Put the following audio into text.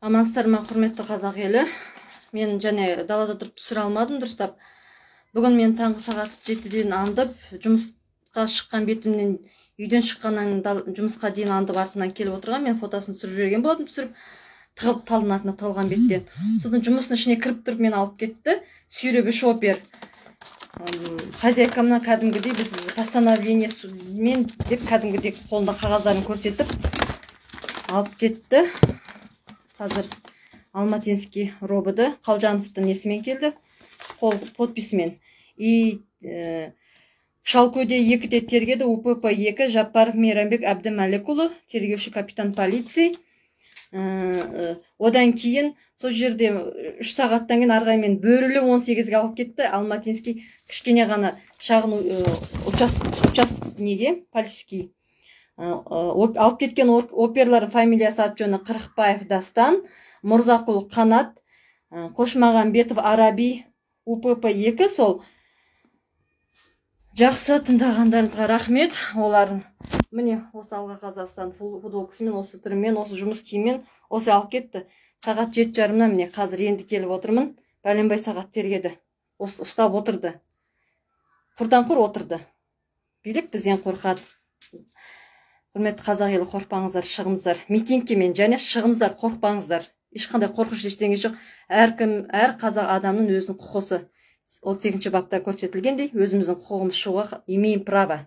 Амансыздар ма, құрметті қазақ елі. Мен және далада тұрып түсіре алмадым дұрыстап. Бүгін мен таңғы сағат 7-ден андып, жұмысқа шыққан бетімнен, үйден шыққаннан жұмысқа дейін андып артынан келіп отырған. Мен фотосын түсіріп жіберген болдым, түсіріп тығылып талдың артына тығылған беттен. Содан жұмыстың ішіне кіріп тұрып мені алып кетті. Сүйреп үш опер. Хозяйкамнан кәдімгідей біз постановление мен деп кәдімгідей қолында қағаздарын көрсетіп алып кетті. Қазір Алматинский робыды Қалжановтың несімен келді, қол подписімен. И Шалкөйде 2-де тергеді, УПП 2 Жапаров Мейрамбек Әбдімәлікұлы, тергеуші капитан полиции. Одан кейін сол жерде 3 сағаттан кейін арғай мен бөрілі 18-ге алып кетті. Алматинский кішкене ғана шағын участок неге полицейский алып кеткен оперлар фамилиясы аты-жөні Қырықбаев Дастан, Мұрзақұл Қанат, Қошмағамбетов Араби, УПП 2. Сол жақсы тыңдағандарыңызға рахмет. Олар міне осы Алға Қазақстан футболкасымен, осы түрімен, осы жұмыс киіммен осы алып кетті. Сағат 7:30-на міне қазір енді келіп отырмын. Бәленбай сағат тергеді. Осы ұстап отырды. Құртанқұр отырды. Билік бізден қорқады. Құрметті қазақ елі, қорқпаңыздар, шығыңыздар. Митингке мен және шығыңыздар, қорқпаңыздар. Ешқандай қорқыныш ештеңе жоқ. Әр қазақ адамның өзінің құқысы. 38-ші бапта көрсетілгендей, өзіміздің құқығымыз шығуға имеем право.